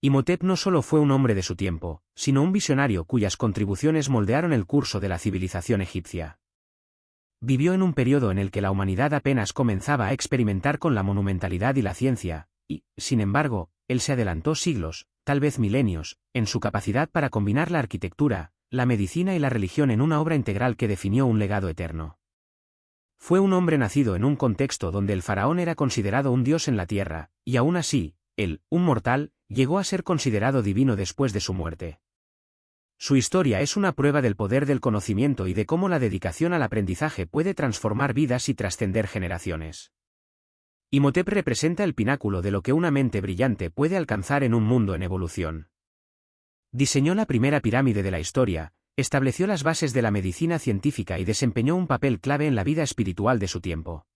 Imhotep no solo fue un hombre de su tiempo, sino un visionario cuyas contribuciones moldearon el curso de la civilización egipcia. Vivió en un periodo en el que la humanidad apenas comenzaba a experimentar con la monumentalidad y la ciencia, y, sin embargo, él se adelantó siglos, tal vez milenios, en su capacidad para combinar la arquitectura, la medicina y la religión en una obra integral que definió un legado eterno. Fue un hombre nacido en un contexto donde el faraón era considerado un dios en la tierra, y aún así, él, un mortal, llegó a ser considerado divino después de su muerte. Su historia es una prueba del poder del conocimiento y de cómo la dedicación al aprendizaje puede transformar vidas y trascender generaciones. Imhotep representa el pináculo de lo que una mente brillante puede alcanzar en un mundo en evolución. Diseñó la primera pirámide de la historia, estableció las bases de la medicina científica y desempeñó un papel clave en la vida espiritual de su tiempo.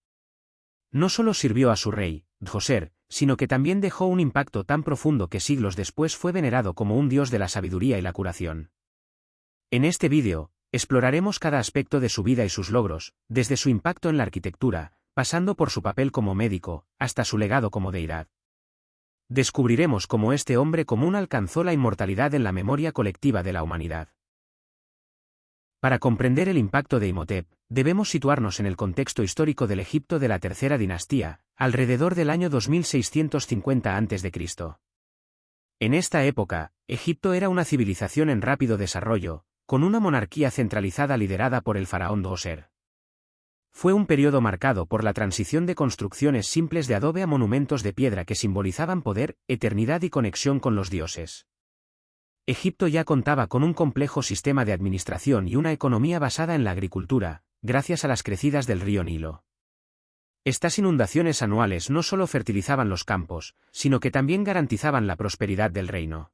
No solo sirvió a su rey, Djoser, sino que también dejó un impacto tan profundo que siglos después fue venerado como un dios de la sabiduría y la curación. En este vídeo, exploraremos cada aspecto de su vida y sus logros, desde su impacto en la arquitectura, pasando por su papel como médico, hasta su legado como deidad. Descubriremos cómo este hombre común alcanzó la inmortalidad en la memoria colectiva de la humanidad. Para comprender el impacto de Imhotep, debemos situarnos en el contexto histórico del Egipto de la Tercera Dinastía, alrededor del año 2650 a.C. En esta época, Egipto era una civilización en rápido desarrollo, con una monarquía centralizada liderada por el faraón Djoser. Fue un periodo marcado por la transición de construcciones simples de adobe a monumentos de piedra que simbolizaban poder, eternidad y conexión con los dioses. Egipto ya contaba con un complejo sistema de administración y una economía basada en la agricultura, gracias a las crecidas del río Nilo. Estas inundaciones anuales no solo fertilizaban los campos, sino que también garantizaban la prosperidad del reino.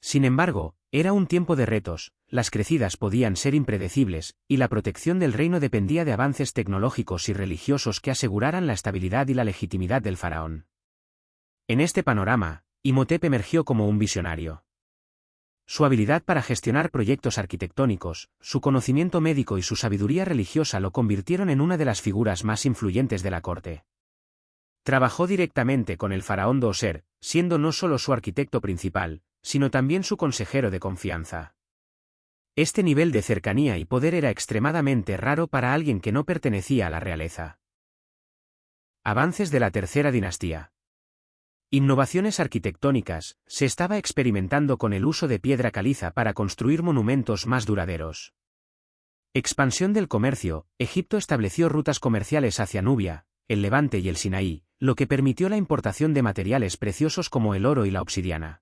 Sin embargo, era un tiempo de retos, las crecidas podían ser impredecibles, y la protección del reino dependía de avances tecnológicos y religiosos que aseguraran la estabilidad y la legitimidad del faraón. En este panorama, Imhotep emergió como un visionario. Su habilidad para gestionar proyectos arquitectónicos, su conocimiento médico y su sabiduría religiosa lo convirtieron en una de las figuras más influyentes de la corte. Trabajó directamente con el faraón Djoser, siendo no solo su arquitecto principal, sino también su consejero de confianza. Este nivel de cercanía y poder era extremadamente raro para alguien que no pertenecía a la realeza. Avances de la Tercera Dinastía. Innovaciones arquitectónicas, se estaba experimentando con el uso de piedra caliza para construir monumentos más duraderos. Expansión del comercio, Egipto estableció rutas comerciales hacia Nubia, el Levante y el Sinaí, lo que permitió la importación de materiales preciosos como el oro y la obsidiana.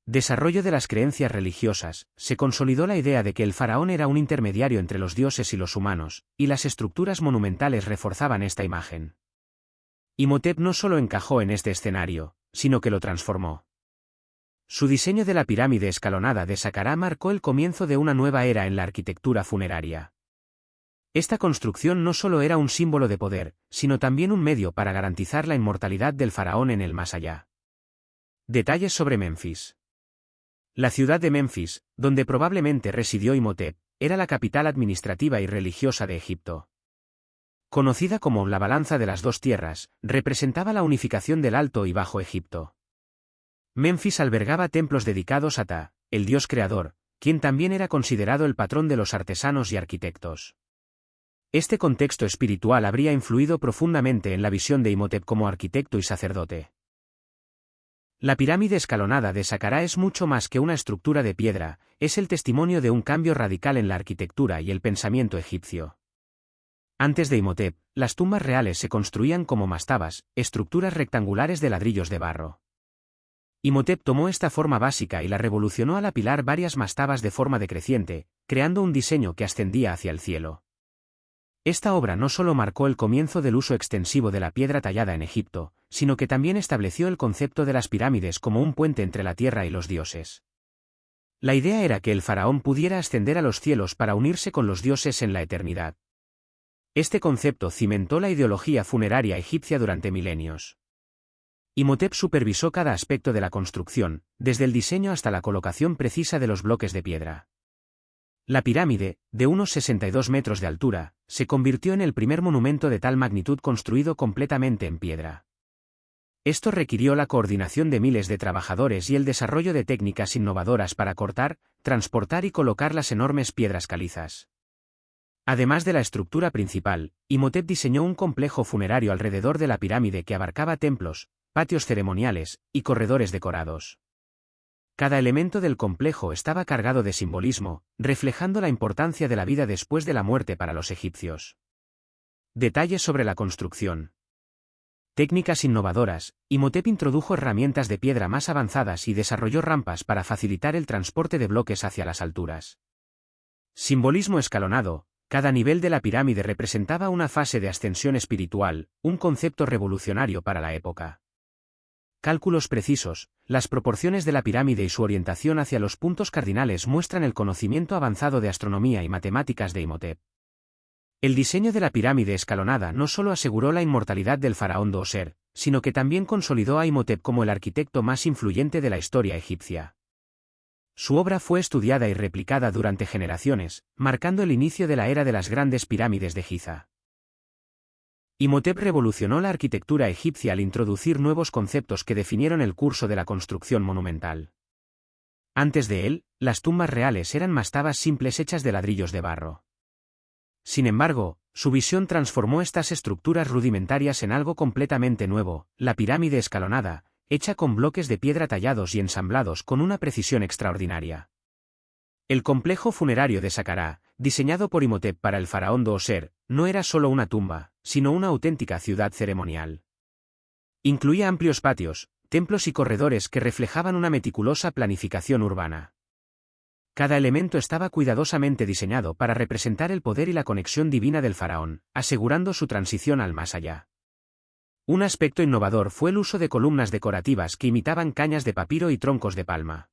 Desarrollo de las creencias religiosas, se consolidó la idea de que el faraón era un intermediario entre los dioses y los humanos, y las estructuras monumentales reforzaban esta imagen. Imhotep no solo encajó en este escenario, sino que lo transformó. Su diseño de la pirámide escalonada de Saqqara marcó el comienzo de una nueva era en la arquitectura funeraria. Esta construcción no solo era un símbolo de poder, sino también un medio para garantizar la inmortalidad del faraón en el más allá. Detalles sobre Menfis. La ciudad de Menfis, donde probablemente residió Imhotep, era la capital administrativa y religiosa de Egipto. Conocida como la balanza de las dos tierras, representaba la unificación del Alto y Bajo Egipto. Menfis albergaba templos dedicados a Ptah, el dios creador, quien también era considerado el patrón de los artesanos y arquitectos. Este contexto espiritual habría influido profundamente en la visión de Imhotep como arquitecto y sacerdote. La pirámide escalonada de Saqqara es mucho más que una estructura de piedra, es el testimonio de un cambio radical en la arquitectura y el pensamiento egipcio. Antes de Imhotep, las tumbas reales se construían como mastabas, estructuras rectangulares de ladrillos de barro. Imhotep tomó esta forma básica y la revolucionó al apilar varias mastabas de forma decreciente, creando un diseño que ascendía hacia el cielo. Esta obra no solo marcó el comienzo del uso extensivo de la piedra tallada en Egipto, sino que también estableció el concepto de las pirámides como un puente entre la tierra y los dioses. La idea era que el faraón pudiera ascender a los cielos para unirse con los dioses en la eternidad. Este concepto cimentó la ideología funeraria egipcia durante milenios. Imhotep supervisó cada aspecto de la construcción, desde el diseño hasta la colocación precisa de los bloques de piedra. La pirámide, de unos 62 metros de altura, se convirtió en el primer monumento de tal magnitud construido completamente en piedra. Esto requirió la coordinación de miles de trabajadores y el desarrollo de técnicas innovadoras para cortar, transportar y colocar las enormes piedras calizas. Además de la estructura principal, Imhotep diseñó un complejo funerario alrededor de la pirámide que abarcaba templos, patios ceremoniales y corredores decorados. Cada elemento del complejo estaba cargado de simbolismo, reflejando la importancia de la vida después de la muerte para los egipcios. Detalles sobre la construcción. Técnicas innovadoras. Imhotep introdujo herramientas de piedra más avanzadas y desarrolló rampas para facilitar el transporte de bloques hacia las alturas. Simbolismo escalonado. Cada nivel de la pirámide representaba una fase de ascensión espiritual, un concepto revolucionario para la época. Cálculos precisos. Las proporciones de la pirámide y su orientación hacia los puntos cardinales muestran el conocimiento avanzado de astronomía y matemáticas de Imhotep. El diseño de la pirámide escalonada no solo aseguró la inmortalidad del faraón Djoser, sino que también consolidó a Imhotep como el arquitecto más influyente de la historia egipcia. Su obra fue estudiada y replicada durante generaciones, marcando el inicio de la era de las grandes pirámides de Giza. Imhotep revolucionó la arquitectura egipcia al introducir nuevos conceptos que definieron el curso de la construcción monumental. Antes de él, las tumbas reales eran mastabas simples hechas de ladrillos de barro. Sin embargo, su visión transformó estas estructuras rudimentarias en algo completamente nuevo, la pirámide escalonada, hecha con bloques de piedra tallados y ensamblados con una precisión extraordinaria. El complejo funerario de Saqqara, diseñado por Imhotep para el faraón Djoser, no era solo una tumba, sino una auténtica ciudad ceremonial. Incluía amplios patios, templos y corredores que reflejaban una meticulosa planificación urbana. Cada elemento estaba cuidadosamente diseñado para representar el poder y la conexión divina del faraón, asegurando su transición al más allá. Un aspecto innovador fue el uso de columnas decorativas que imitaban cañas de papiro y troncos de palma.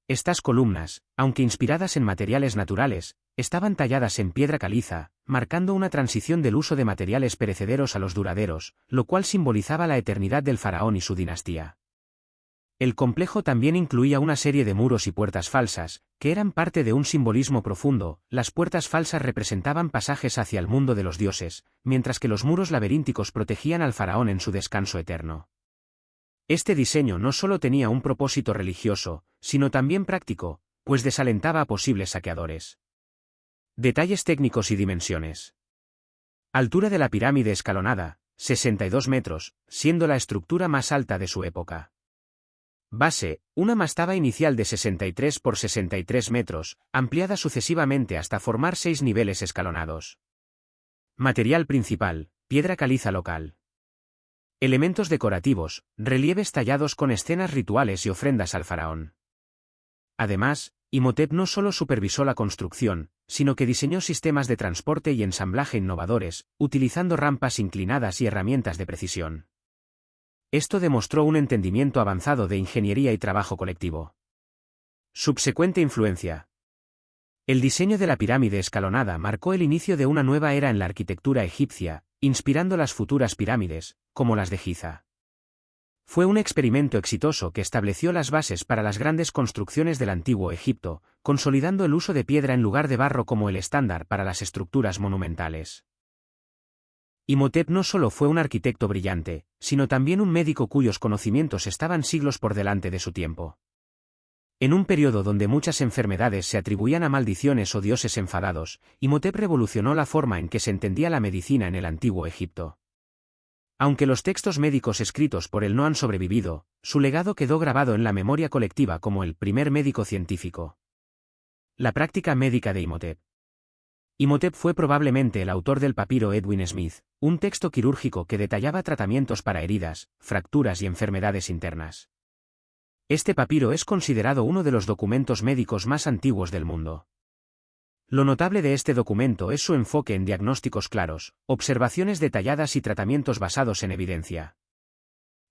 Estas columnas, aunque inspiradas en materiales naturales, estaban talladas en piedra caliza, marcando una transición del uso de materiales perecederos a los duraderos, lo cual simbolizaba la eternidad del faraón y su dinastía. El complejo también incluía una serie de muros y puertas falsas, que eran parte de un simbolismo profundo. Las puertas falsas representaban pasajes hacia el mundo de los dioses, mientras que los muros laberínticos protegían al faraón en su descanso eterno. Este diseño no solo tenía un propósito religioso, sino también práctico, pues desalentaba a posibles saqueadores. Detalles técnicos y dimensiones. Altura de la pirámide escalonada, 62 metros, siendo la estructura más alta de su época. Base, una mastaba inicial de 63 por 63 metros, ampliada sucesivamente hasta formar 6 niveles escalonados. Material principal, piedra caliza local. Elementos decorativos, relieves tallados con escenas rituales y ofrendas al faraón. Además, Imhotep no solo supervisó la construcción, sino que diseñó sistemas de transporte y ensamblaje innovadores, utilizando rampas inclinadas y herramientas de precisión. Esto demostró un entendimiento avanzado de ingeniería y trabajo colectivo. Subsecuente influencia. El diseño de la pirámide escalonada marcó el inicio de una nueva era en la arquitectura egipcia, inspirando las futuras pirámides, como las de Giza. Fue un experimento exitoso que estableció las bases para las grandes construcciones del antiguo Egipto, consolidando el uso de piedra en lugar de barro como el estándar para las estructuras monumentales. Imhotep no solo fue un arquitecto brillante, sino también un médico cuyos conocimientos estaban siglos por delante de su tiempo. En un periodo donde muchas enfermedades se atribuían a maldiciones o dioses enfadados, Imhotep revolucionó la forma en que se entendía la medicina en el antiguo Egipto. Aunque los textos médicos escritos por él no han sobrevivido, su legado quedó grabado en la memoria colectiva como el primer médico científico. La práctica médica de Imhotep. Imhotep fue probablemente el autor del papiro Edwin Smith, un texto quirúrgico que detallaba tratamientos para heridas, fracturas y enfermedades internas. Este papiro es considerado uno de los documentos médicos más antiguos del mundo. Lo notable de este documento es su enfoque en diagnósticos claros, observaciones detalladas y tratamientos basados en evidencia.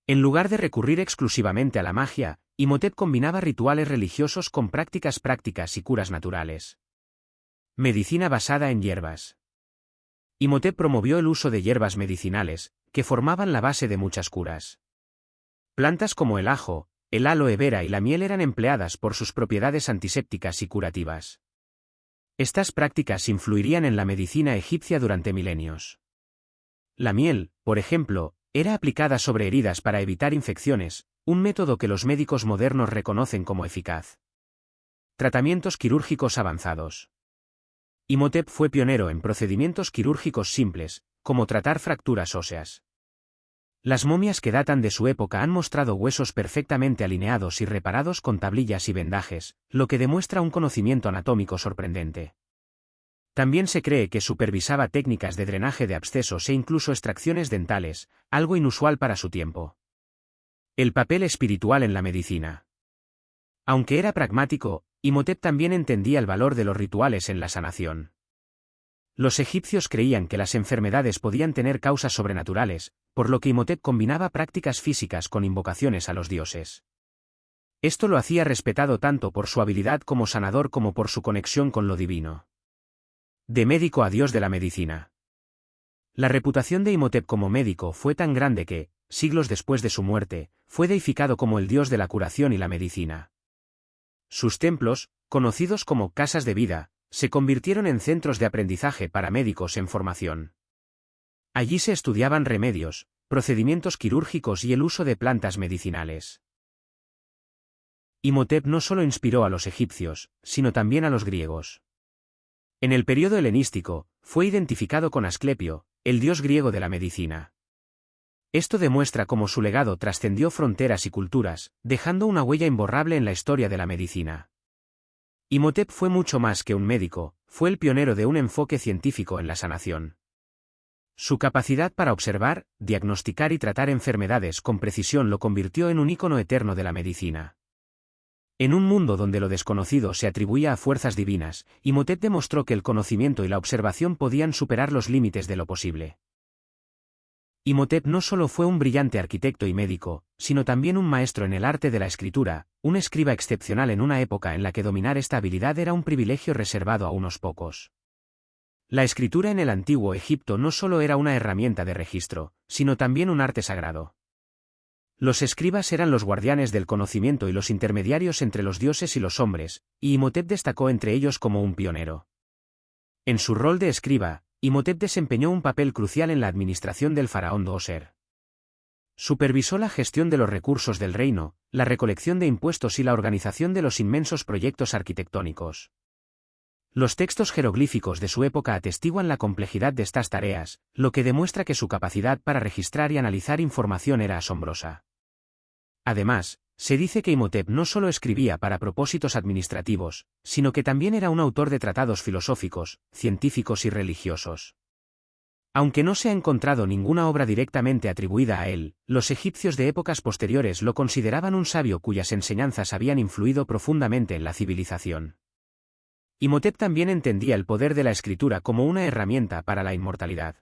En lugar de recurrir exclusivamente a la magia, Imhotep combinaba rituales religiosos con prácticas y curas naturales. Medicina basada en hierbas. Imhotep promovió el uso de hierbas medicinales, que formaban la base de muchas curas. Plantas como el ajo, el aloe vera y la miel eran empleadas por sus propiedades antisépticas y curativas. Estas prácticas influirían en la medicina egipcia durante milenios. La miel, por ejemplo, Era aplicada sobre heridas para evitar infecciones, un método que los médicos modernos reconocen como eficaz. Tratamientos quirúrgicos avanzados. Imhotep fue pionero en procedimientos quirúrgicos simples, como tratar fracturas óseas. Las momias que datan de su época han mostrado huesos perfectamente alineados y reparados con tablillas y vendajes, lo que demuestra un conocimiento anatómico sorprendente. También se cree que supervisaba técnicas de drenaje de abscesos e incluso extracciones dentales, algo inusual para su tiempo. El papel espiritual en la medicina. Aunque era pragmático, Imhotep también entendía el valor de los rituales en la sanación. Los egipcios creían que las enfermedades podían tener causas sobrenaturales, por lo que Imhotep combinaba prácticas físicas con invocaciones a los dioses. Esto lo hacía respetado tanto por su habilidad como sanador como por su conexión con lo divino. De médico a dios de la medicina. La reputación de Imhotep como médico fue tan grande que, siglos después de su muerte, fue deificado como el dios de la curación y la medicina. Sus templos, conocidos como casas de vida, se convirtieron en centros de aprendizaje para médicos en formación. Allí se estudiaban remedios, procedimientos quirúrgicos y el uso de plantas medicinales. Imhotep no solo inspiró a los egipcios, sino también a los griegos. En el período helenístico, fue identificado con Asclepio, el dios griego de la medicina. Esto demuestra cómo su legado trascendió fronteras y culturas, dejando una huella imborrable en la historia de la medicina. Imhotep fue mucho más que un médico, fue el pionero de un enfoque científico en la sanación. Su capacidad para observar, diagnosticar y tratar enfermedades con precisión lo convirtió en un ícono eterno de la medicina. En un mundo donde lo desconocido se atribuía a fuerzas divinas, Imhotep demostró que el conocimiento y la observación podían superar los límites de lo posible. Imhotep no solo fue un brillante arquitecto y médico, sino también un maestro en el arte de la escritura, un escriba excepcional en una época en la que dominar esta habilidad era un privilegio reservado a unos pocos. La escritura en el antiguo Egipto no solo era una herramienta de registro, sino también un arte sagrado. Los escribas eran los guardianes del conocimiento y los intermediarios entre los dioses y los hombres, y Imhotep destacó entre ellos como un pionero. En su rol de escriba, Imhotep desempeñó un papel crucial en la administración del faraón Djoser. Supervisó la gestión de los recursos del reino, la recolección de impuestos y la organización de los inmensos proyectos arquitectónicos. Los textos jeroglíficos de su época atestiguan la complejidad de estas tareas, lo que demuestra que su capacidad para registrar y analizar información era asombrosa. Además, se dice que Imhotep no solo escribía para propósitos administrativos, sino que también era un autor de tratados filosóficos, científicos y religiosos. Aunque no se ha encontrado ninguna obra directamente atribuida a él, los egipcios de épocas posteriores lo consideraban un sabio cuyas enseñanzas habían influido profundamente en la civilización. Imhotep también entendía el poder de la escritura como una herramienta para la inmortalidad.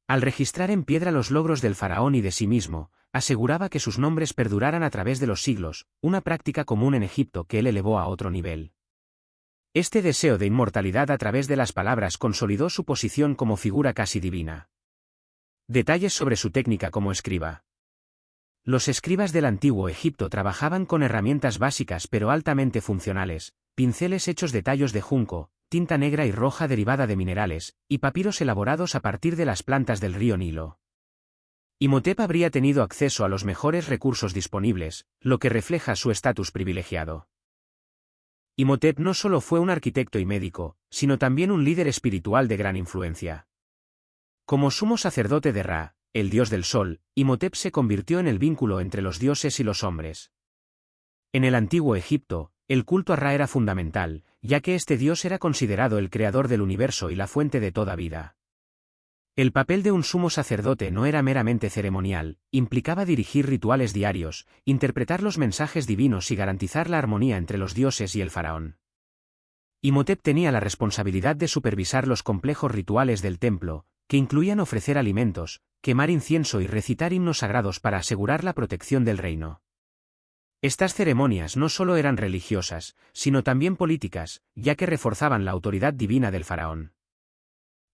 Al registrar en piedra los logros del faraón y de sí mismo, aseguraba que sus nombres perduraran a través de los siglos, una práctica común en Egipto que él elevó a otro nivel. Este deseo de inmortalidad a través de las palabras consolidó su posición como figura casi divina. Detalles sobre su técnica como escriba. Los escribas del antiguo Egipto trabajaban con herramientas básicas pero altamente funcionales, pinceles hechos de tallos de junco, tinta negra y roja derivada de minerales, y papiros elaborados a partir de las plantas del río Nilo. Imhotep habría tenido acceso a los mejores recursos disponibles, lo que refleja su estatus privilegiado. Imhotep no solo fue un arquitecto y médico, sino también un líder espiritual de gran influencia. Como sumo sacerdote de Ra, el dios del sol, Imhotep se convirtió en el vínculo entre los dioses y los hombres. En el antiguo Egipto, el culto a Ra era fundamental, ya que este dios era considerado el creador del universo y la fuente de toda vida. El papel de un sumo sacerdote no era meramente ceremonial, implicaba dirigir rituales diarios, interpretar los mensajes divinos y garantizar la armonía entre los dioses y el faraón. Imhotep tenía la responsabilidad de supervisar los complejos rituales del templo, que incluían ofrecer alimentos, quemar incienso y recitar himnos sagrados para asegurar la protección del reino. Estas ceremonias no solo eran religiosas, sino también políticas, ya que reforzaban la autoridad divina del faraón.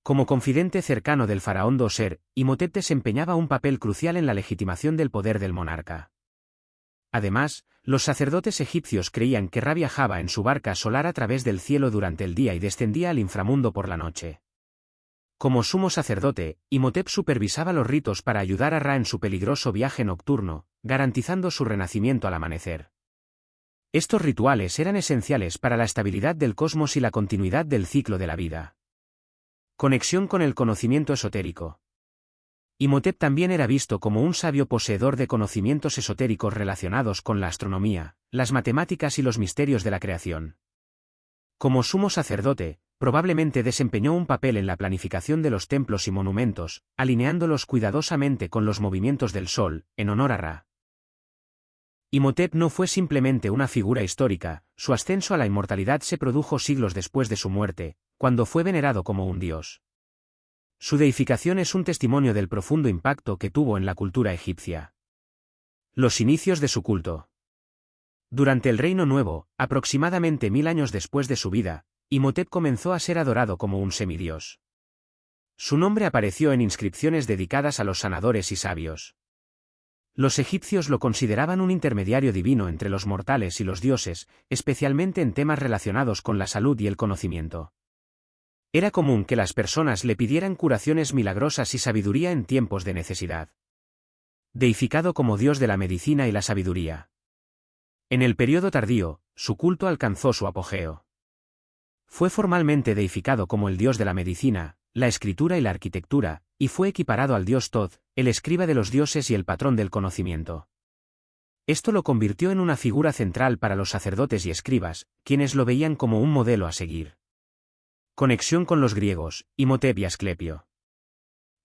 Como confidente cercano del faraón Djoser, Imhotep desempeñaba un papel crucial en la legitimación del poder del monarca. Además, los sacerdotes egipcios creían que Ra viajaba en su barca solar a través del cielo durante el día y descendía al inframundo por la noche. Como sumo sacerdote, Imhotep supervisaba los ritos para ayudar a Ra en su peligroso viaje nocturno, garantizando su renacimiento al amanecer. Estos rituales eran esenciales para la estabilidad del cosmos y la continuidad del ciclo de la vida. Conexión con el conocimiento esotérico. Imhotep también era visto como un sabio poseedor de conocimientos esotéricos relacionados con la astronomía, las matemáticas y los misterios de la creación. Como sumo sacerdote, probablemente desempeñó un papel en la planificación de los templos y monumentos, alineándolos cuidadosamente con los movimientos del sol, en honor a Ra. Imhotep no fue simplemente una figura histórica, su ascenso a la inmortalidad se produjo siglos después de su muerte, cuando fue venerado como un dios. Su deificación es un testimonio del profundo impacto que tuvo en la cultura egipcia. Los inicios de su culto. Durante el Reino Nuevo, aproximadamente 1000 años después de su vida, Imhotep comenzó a ser adorado como un semidios. Su nombre apareció en inscripciones dedicadas a los sanadores y sabios. Los egipcios lo consideraban un intermediario divino entre los mortales y los dioses, especialmente en temas relacionados con la salud y el conocimiento. Era común que las personas le pidieran curaciones milagrosas y sabiduría en tiempos de necesidad. Deificado como dios de la medicina y la sabiduría. En el período tardío, su culto alcanzó su apogeo. Fue formalmente deificado como el dios de la medicina, la escritura y la arquitectura, y fue equiparado al dios Thoth, el escriba de los dioses y el patrón del conocimiento. Esto lo convirtió en una figura central para los sacerdotes y escribas, quienes lo veían como un modelo a seguir. Conexión con los griegos, Imhotep y Asclepio.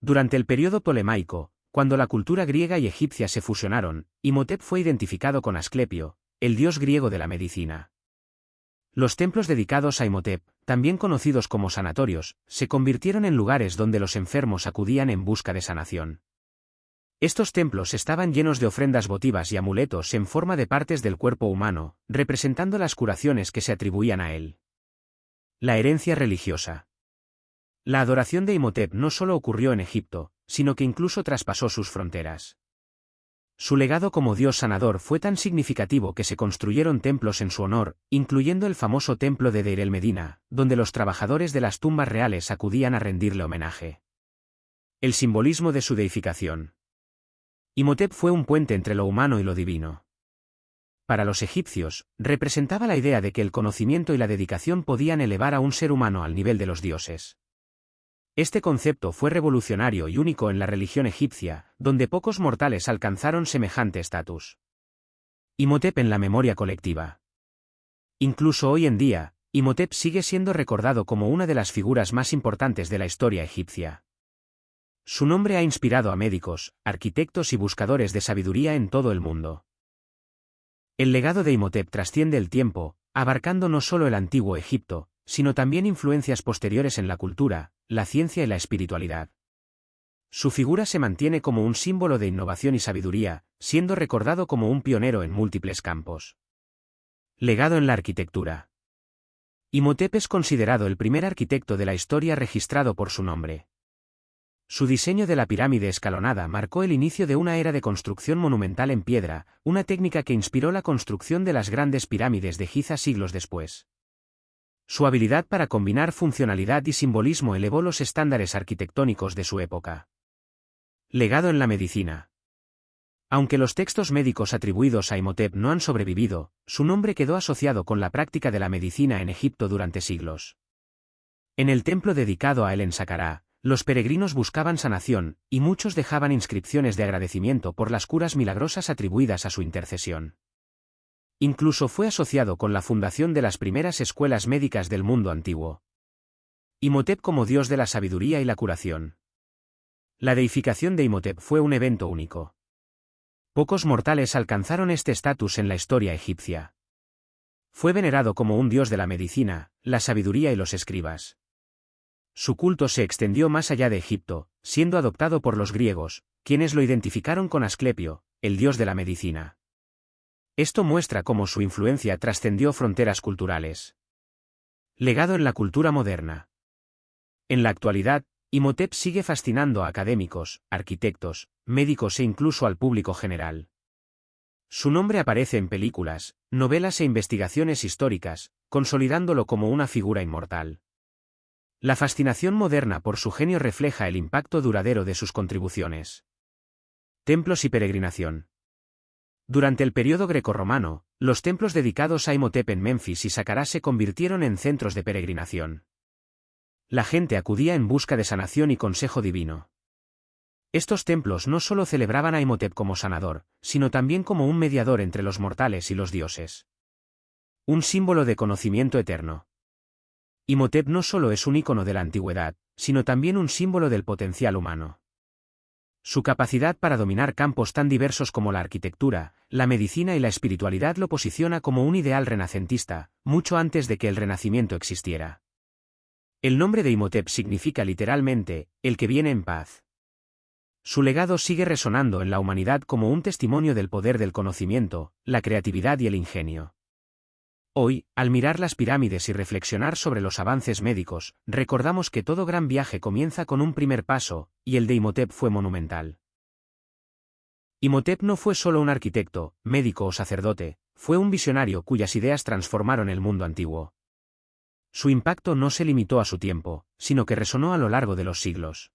Durante el período ptolemaico, cuando la cultura griega y egipcia se fusionaron, Imhotep fue identificado con Asclepio, el dios griego de la medicina. Los templos dedicados a Imhotep, también conocidos como sanatorios, se convirtieron en lugares donde los enfermos acudían en busca de sanación. Estos templos estaban llenos de ofrendas votivas y amuletos en forma de partes del cuerpo humano, representando las curaciones que se atribuían a él. La herencia religiosa. La adoración de Imhotep no solo ocurrió en Egipto, sino que incluso traspasó sus fronteras. Su legado como dios sanador fue tan significativo que se construyeron templos en su honor, incluyendo el famoso templo de Deir el-Medina, donde los trabajadores de las tumbas reales acudían a rendirle homenaje. El simbolismo de su deificación. Imhotep fue un puente entre lo humano y lo divino. Para los egipcios, representaba la idea de que el conocimiento y la dedicación podían elevar a un ser humano al nivel de los dioses. Este concepto fue revolucionario y único en la religión egipcia, donde pocos mortales alcanzaron semejante estatus. Imhotep en la memoria colectiva. Incluso hoy en día, Imhotep sigue siendo recordado como una de las figuras más importantes de la historia egipcia. Su nombre ha inspirado a médicos, arquitectos y buscadores de sabiduría en todo el mundo. El legado de Imhotep trasciende el tiempo, abarcando no solo el antiguo Egipto, sino también influencias posteriores en la cultura, la ciencia y la espiritualidad. Su figura se mantiene como un símbolo de innovación y sabiduría, siendo recordado como un pionero en múltiples campos. Legado en la arquitectura. Imhotep es considerado el primer arquitecto de la historia registrado por su nombre. Su diseño de la pirámide escalonada marcó el inicio de una era de construcción monumental en piedra, una técnica que inspiró la construcción de las grandes pirámides de Giza siglos después. Su habilidad para combinar funcionalidad y simbolismo elevó los estándares arquitectónicos de su época. Legado en la medicina. Aunque los textos médicos atribuidos a Imhotep no han sobrevivido, su nombre quedó asociado con la práctica de la medicina en Egipto durante siglos. En el templo dedicado a él en Saqqara, los peregrinos buscaban sanación, y muchos dejaban inscripciones de agradecimiento por las curas milagrosas atribuidas a su intercesión. Incluso fue asociado con la fundación de las primeras escuelas médicas del mundo antiguo. Imhotep como dios de la sabiduría y la curación. La deificación de Imhotep fue un evento único. Pocos mortales alcanzaron este estatus en la historia egipcia. Fue venerado como un dios de la medicina, la sabiduría y los escribas. Su culto se extendió más allá de Egipto, siendo adoptado por los griegos, quienes lo identificaron con Asclepio, el dios de la medicina. Esto muestra cómo su influencia trascendió fronteras culturales. Legado en la cultura moderna. En la actualidad, Imhotep sigue fascinando a académicos, arquitectos, médicos e incluso al público general. Su nombre aparece en películas, novelas e investigaciones históricas, consolidándolo como una figura inmortal. La fascinación moderna por su genio refleja el impacto duradero de sus contribuciones. Templos y peregrinación. Durante el período grecorromano, los templos dedicados a Imhotep en Memphis y Saqqara se convirtieron en centros de peregrinación. La gente acudía en busca de sanación y consejo divino. Estos templos no solo celebraban a Imhotep como sanador, sino también como un mediador entre los mortales y los dioses. Un símbolo de conocimiento eterno. Imhotep no solo es un ícono de la antigüedad, sino también un símbolo del potencial humano. Su capacidad para dominar campos tan diversos como la arquitectura, la medicina y la espiritualidad lo posiciona como un ideal renacentista, mucho antes de que el Renacimiento existiera. El nombre de Imhotep significa literalmente, el que viene en paz. Su legado sigue resonando en la humanidad como un testimonio del poder del conocimiento, la creatividad y el ingenio. Hoy, al mirar las pirámides y reflexionar sobre los avances médicos, recordamos que todo gran viaje comienza con un primer paso, y el de Imhotep fue monumental. Imhotep no fue solo un arquitecto, médico o sacerdote, fue un visionario cuyas ideas transformaron el mundo antiguo. Su impacto no se limitó a su tiempo, sino que resonó a lo largo de los siglos.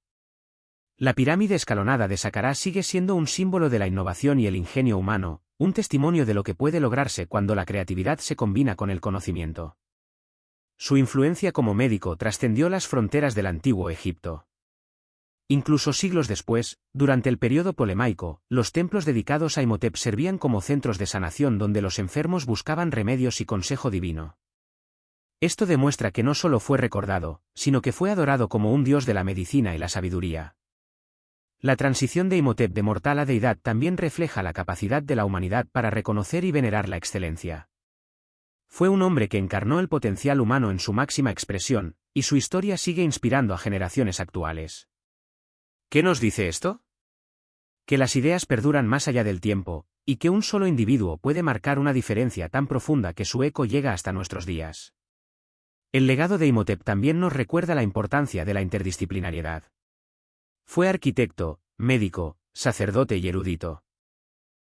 La pirámide escalonada de Saqqara sigue siendo un símbolo de la innovación y el ingenio humano, un testimonio de lo que puede lograrse cuando la creatividad se combina con el conocimiento. Su influencia como médico trascendió las fronteras del antiguo Egipto. Incluso siglos después, durante el período ptolemaico, los templos dedicados a Imhotep servían como centros de sanación donde los enfermos buscaban remedios y consejo divino. Esto demuestra que no solo fue recordado, sino que fue adorado como un dios de la medicina y la sabiduría. La transición de Imhotep de mortal a deidad también refleja la capacidad de la humanidad para reconocer y venerar la excelencia. Fue un hombre que encarnó el potencial humano en su máxima expresión, y su historia sigue inspirando a generaciones actuales. ¿Qué nos dice esto? Que las ideas perduran más allá del tiempo, y que un solo individuo puede marcar una diferencia tan profunda que su eco llega hasta nuestros días. El legado de Imhotep también nos recuerda la importancia de la interdisciplinariedad. Fue arquitecto, médico, sacerdote y erudito.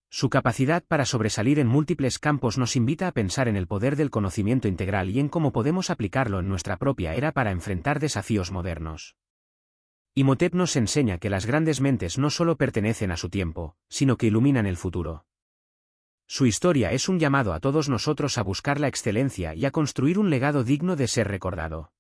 Su capacidad para sobresalir en múltiples campos nos invita a pensar en el poder del conocimiento integral y en cómo podemos aplicarlo en nuestra propia era para enfrentar desafíos modernos. Imhotep nos enseña que las grandes mentes no solo pertenecen a su tiempo, sino que iluminan el futuro. Su historia es un llamado a todos nosotros a buscar la excelencia y a construir un legado digno de ser recordado.